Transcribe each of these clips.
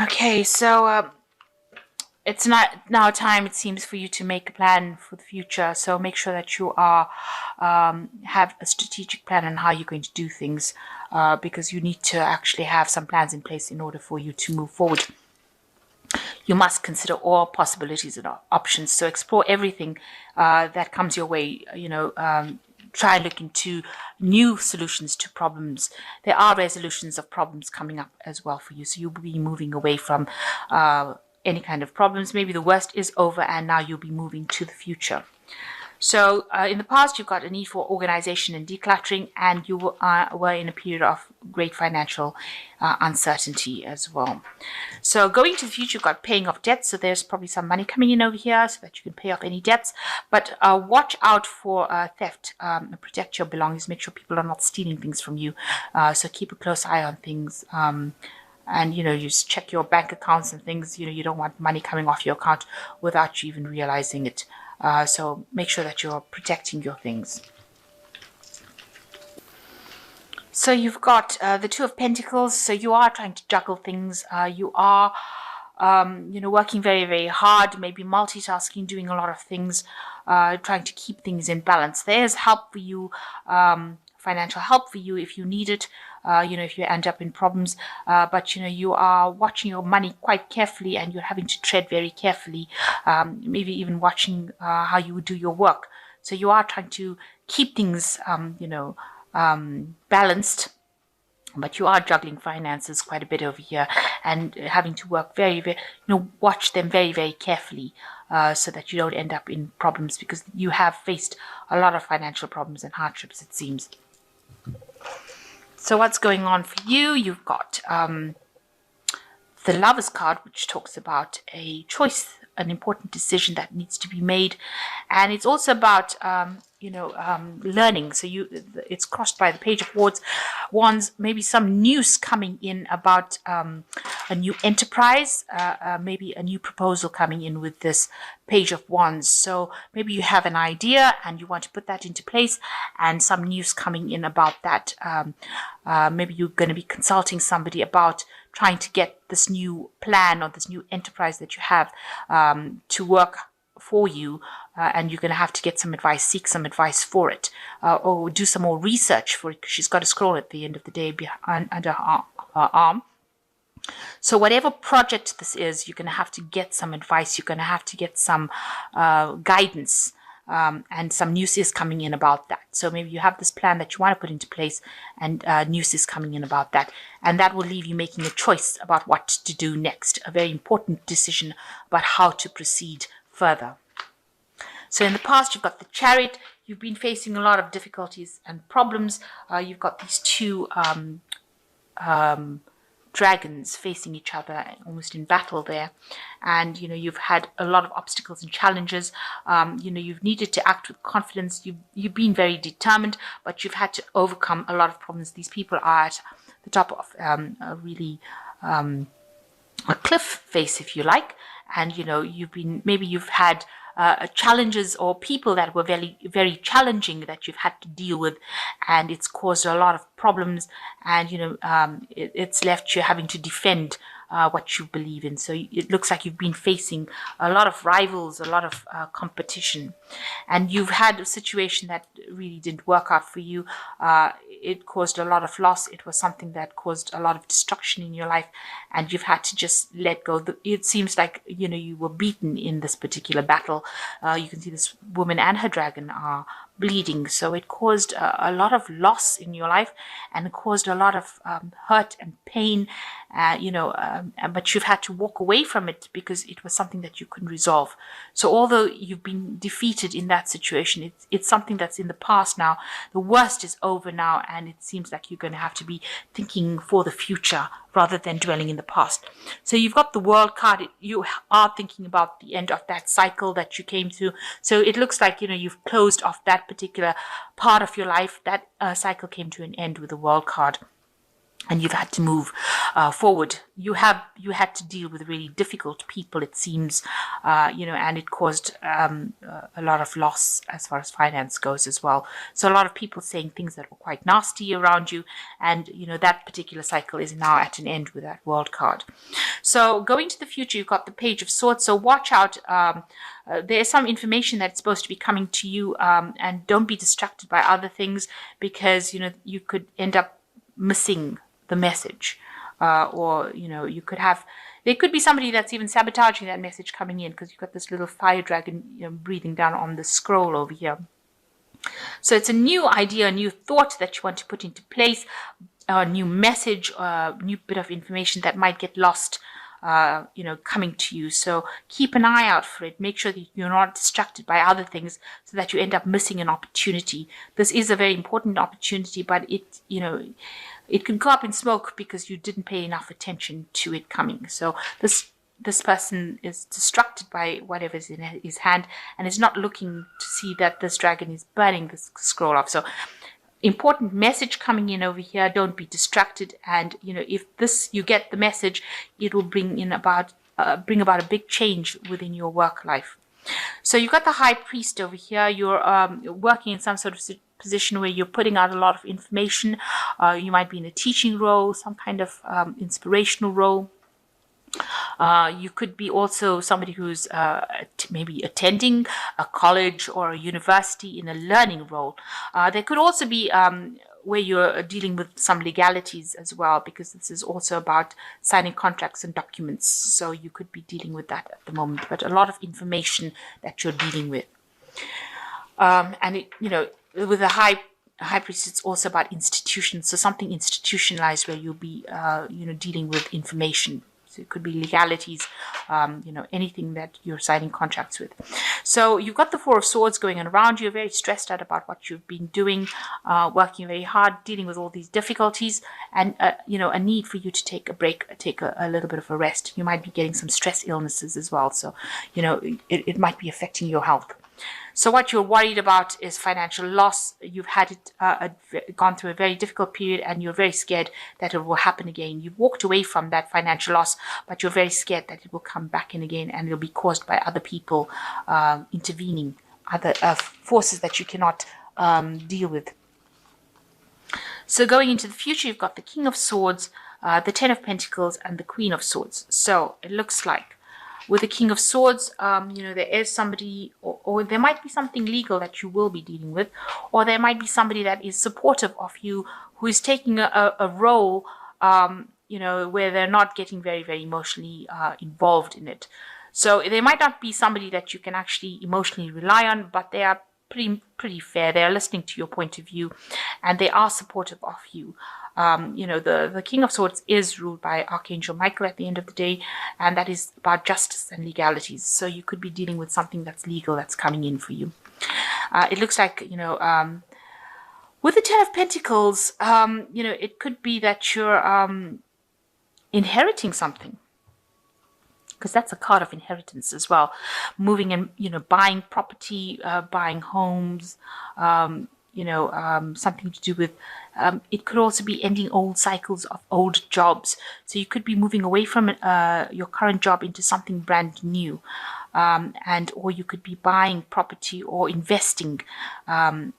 Okay, so it's not now time, it seems, for you to make a plan for the future. So make sure that you are have a strategic plan on how you're going to do things, because you need to actually have some plans in place in order for you to move forward. You must consider all possibilities and options. So explore everything that comes your way. Try and look into new solutions to problems. There are resolutions of problems coming up as well for you. So you'll be moving away from any kind of problems. Maybe the worst is over and now you'll be moving to the future. So in the past, you've got a need for organization and decluttering, and you were in a period of great financial uncertainty as well. So going to the future, you've got paying off debts. So there's probably some money coming in over here so that you can pay off any debts. But watch out for theft. Protect your belongings. Make sure people are not stealing things from you. So keep a close eye on things. And you just check your bank accounts and things. You don't want money coming off your account without you even realizing it. So make sure that you're protecting your things. So you've got the Two of Pentacles. So you are trying to juggle things. You are, working very, very hard, maybe multitasking, doing a lot of things, trying to keep things in balance. There's help for you, financial help for you if you need it. If you end up in problems, but you are watching your money quite carefully and you're having to tread very carefully, maybe even watching how you do your work. So you are trying to keep things, balanced, but you are juggling finances quite a bit over here and having to work very, very, watch them very, very carefully, so that you don't end up in problems because you have faced a lot of financial problems and hardships, it seems. So what's going on for you? You've got the Lovers card, which talks about a choice, an important decision that needs to be made, and it's also about learning. So it's crossed by the Page of Wands. Maybe some news coming in about a new enterprise, maybe a new proposal coming in with this Page of Wands. So maybe you have an idea and you want to put that into place, and some news coming in about that. Maybe you're going to be consulting somebody about trying to get this new plan or this new enterprise that you have to work for you, and you're going to have to get some advice, seek some advice for it, or do some more research for it, because she's got a scroll at the end of the day under her arm. So whatever project this is, you're going to have to get some advice, you're going to have to get some guidance, and some news is coming in about that. So maybe you have this plan that you want to put into place, and news is coming in about that. And that will leave you making a choice about what to do next, a very important decision about how to proceed further. So in the past, you've got the Chariot. You've been facing a lot of difficulties and problems. You've got these two dragons facing each other, almost in battle there, and you've had a lot of obstacles and challenges. You've needed to act with confidence. You've been very determined, but you've had to overcome a lot of problems. These people are at the top of a really a cliff face, if you like, and you've had challenges or people that were very, very challenging that you've had to deal with, and it's caused a lot of problems, and it's left you having to defend what you believe in. So it looks like you've been facing a lot of rivals, a lot of competition, and you've had a situation that really didn't work out for you. It caused a lot of loss. It was something that caused a lot of destruction in your life, and you've had to just let go. It seems like you were beaten in this particular battle. You can see this woman and her dragon are bleeding, so it caused a lot of loss in your life, and it caused a lot of hurt and pain, but you've had to walk away from it because it was something that you couldn't resolve. So although you've been defeated in that situation, it's something that's in the past now. The worst is over now, and it seems like you're going to have to be thinking for the future rather than dwelling in the past. So you've got the World card. You are thinking about the end of that cycle that you came through. So it looks like you've closed off that particular part of your life. That cycle came to an end with the World card, and you've had to move forward. You had to deal with really difficult people, it seems, and it caused a lot of loss as far as finance goes as well. So a lot of people saying things that were quite nasty around you, and that particular cycle is now at an end with that World card. So going to the future, you've got the Page of Swords. So watch out. There's some information that's supposed to be coming to you, and don't be distracted by other things, because you could end up missing the message, or there could be somebody that's even sabotaging that message coming in, because you've got this little fire dragon breathing down on the scroll over here. So it's a new idea, a new thought that you want to put into place, a new message, a new bit of information that might get lost, coming to you. So keep an eye out for it. Make sure that you're not distracted by other things, so that you end up missing an opportunity. This is a very important opportunity, but it could go up in smoke because you didn't pay enough attention to it coming. So this person is distracted by whatever's in his hand, and is not looking to see that this dragon is burning this scroll off. So important message coming in over here. Don't be distracted, and if you get the message, it will bring about a big change within your work life. So you've got the High Priest over here. You're working in some sort of position where you're putting out a lot of information. You might be in a teaching role, some kind of inspirational role. You could be also somebody who's maybe attending a college or a university in a learning role. There could also be where you're dealing with some legalities as well, because this is also about signing contracts and documents. So you could be dealing with that at the moment, but a lot of information that you're dealing with. With the High Priest, it's also about institutions. So something institutionalized where you'll be, dealing with information. So it could be legalities, anything that you're signing contracts with. So you've got the Four of Swords going on around you. You're very stressed out about what you've been doing, working very hard, dealing with all these difficulties, and, a need for you to take a break, take a little bit of a rest. You might be getting some stress illnesses as well. So, it might be affecting your health. So what you're worried about is financial loss. You've had it gone through a very difficult period, and you're very scared that it will happen again. You've walked away from that financial loss, but you're very scared that it will come back in again, and it'll be caused by other people intervening, other forces that you cannot deal with. So going into the future, you've got the King of Swords, the Ten of Pentacles, and the Queen of Swords. So it looks like with the King of Swords, there is somebody, or there might be something legal that you will be dealing with, or there might be somebody that is supportive of you, who is taking a role, where they're not getting very, very emotionally involved in it. So they might not be somebody that you can actually emotionally rely on, but they are pretty fair. They are listening to your point of view, and they are supportive of you. The King of Swords is ruled by Archangel Michael at the end of the day, and that is about justice and legalities. So you could be dealing with something that's legal that's coming in for you. It looks like, with the Ten of Pentacles, it could be that you're inheriting something, because that's a card of inheritance as well. Moving and, buying property, buying homes, something to do with, it could also be ending old cycles of old jobs. So you could be moving away from your current job into something brand new. Or you could be buying property or investing,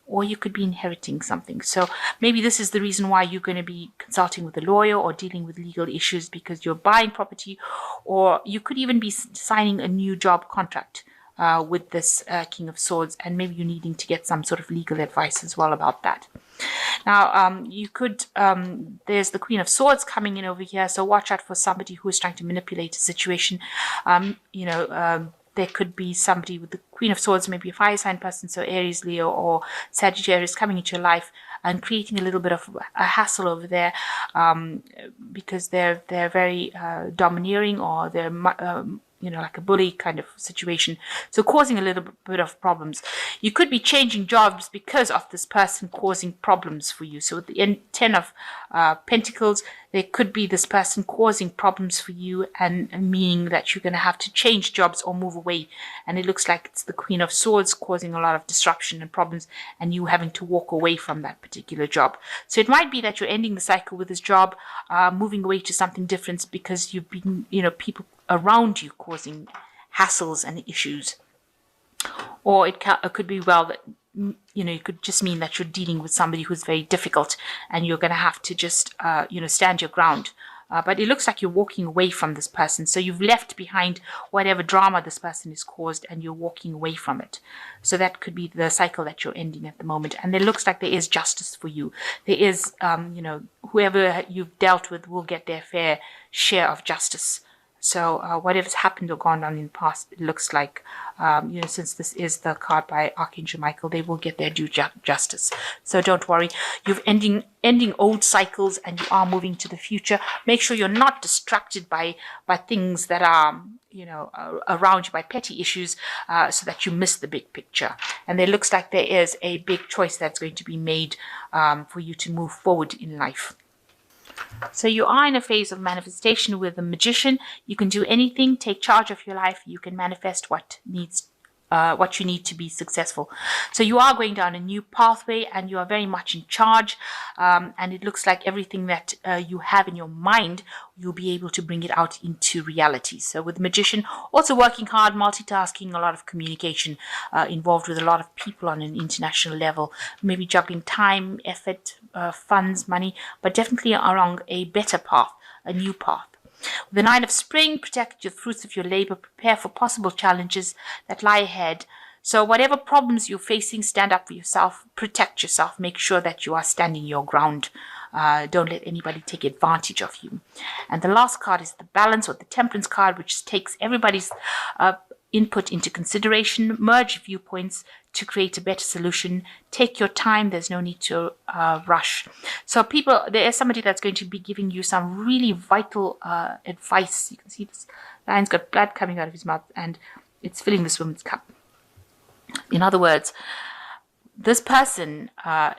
or you could be inheriting something. So maybe this is the reason why you're going to be consulting with a lawyer or dealing with legal issues, because you're buying property, or you could even be signing a new job contract with this King of Swords, and maybe you're needing to get some sort of legal advice as well about that. Now, you could, there's the Queen of Swords coming in over here, so watch out for somebody who is trying to manipulate a situation. There could be somebody with the Queen of Swords, maybe a fire sign person, so Aries, Leo, or Sagittarius, coming into your life and creating a little bit of a hassle over there, because they're very domineering, or they're like a bully kind of situation, so causing a little bit of problems. You could be changing jobs because of this person causing problems for you. So with the Ten of Pentacles, there could be this person causing problems for you, and meaning that you're going to have to change jobs or move away. And it looks like it's the Queen of Swords causing a lot of disruption and problems, and you having to walk away from that particular job. So it might be that you're ending the cycle with this job, moving away to something different, because you've been, people around you causing hassles and issues. Or it could be, well, that it could just mean that you're dealing with somebody who's very difficult, and you're going to have to just stand your ground but it looks like you're walking away from this person. So you've left behind whatever drama this person has caused, and you're walking away from it. So that could be the cycle that you're ending at the moment. And it looks like there is justice for you. There is, whoever you've dealt with will get their fair share of justice. So whatever's happened or gone on in the past, it looks like, since this is the card by Archangel Michael, they will get their due justice. So don't worry. You're ending old cycles, and you are moving to the future. Make sure you're not distracted by things that are, around you, by petty issues, so that you miss the big picture. And there looks like there is a big choice that's going to be made for you to move forward in life. So you are in a phase of manifestation with the Magician. You can do anything, take charge of your life. You can manifest what you need to be successful. So you are going down a new pathway, and you are very much in charge. And it looks like everything that you have in your mind, you'll be able to bring it out into reality. So with the Magician, also working hard, multitasking, a lot of communication, involved with a lot of people on an international level, maybe juggling time, effort, funds, money, but definitely along a better path, a new path. With the Nine of Spring, protect your fruits of your labor, prepare for possible challenges that lie ahead. So whatever problems you're facing, stand up for yourself, protect yourself, make sure that you are standing your ground. Don't let anybody take advantage of you. And the last card is the Balance, or the Temperance card, which takes everybody's input into consideration, merge viewpoints to create a better solution. Take your time. There's no need to rush. So there is somebody that's going to be giving you some really vital advice. You can see this lion's got blood coming out of his mouth, and it's filling this woman's cup. In other words, this person,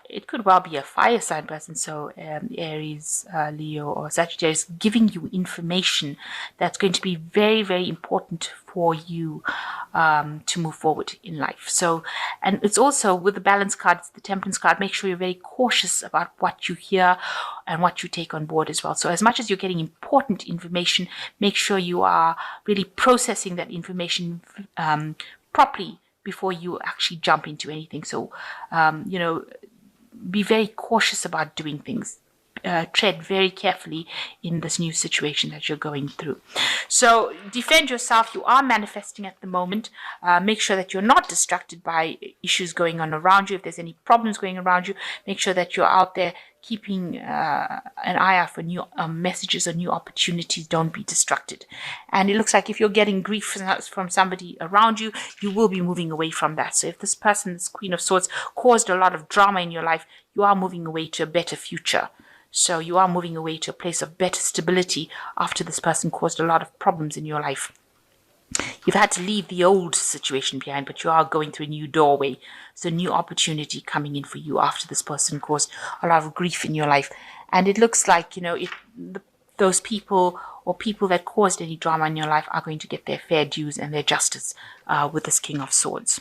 it could well be a fire sign person, so Aries, Leo, or Sagittarius, giving you information that's going to be very, very important for you to move forward in life. So, and it's also with the Balance card, it's the Temperance card, make sure you're very cautious about what you hear and what you take on board as well. So as much as you're getting important information, make sure you are really processing that information properly before you actually jump into anything. So, be very cautious about doing things. Tread very carefully in this new situation that you're going through. So defend yourself. You are manifesting at the moment. Make sure that you're not distracted by issues going on around you. If there's any problems going around you, make sure that you're out there keeping an eye out for new messages or new opportunities. Don't be distracted. And it looks like if you're getting grief from somebody around you, you will be moving away from that. So if this person, this Queen of Swords, caused a lot of drama in your life, you are moving away to a better future. So you are moving away to a place of better stability after this person caused a lot of problems in your life. You've had to leave the old situation behind, but you are going through a new doorway. So a new opportunity coming in for you after this person caused a lot of grief in your life. And it looks like, those people or people that caused any drama in your life are going to get their fair dues and their justice with this King of Swords.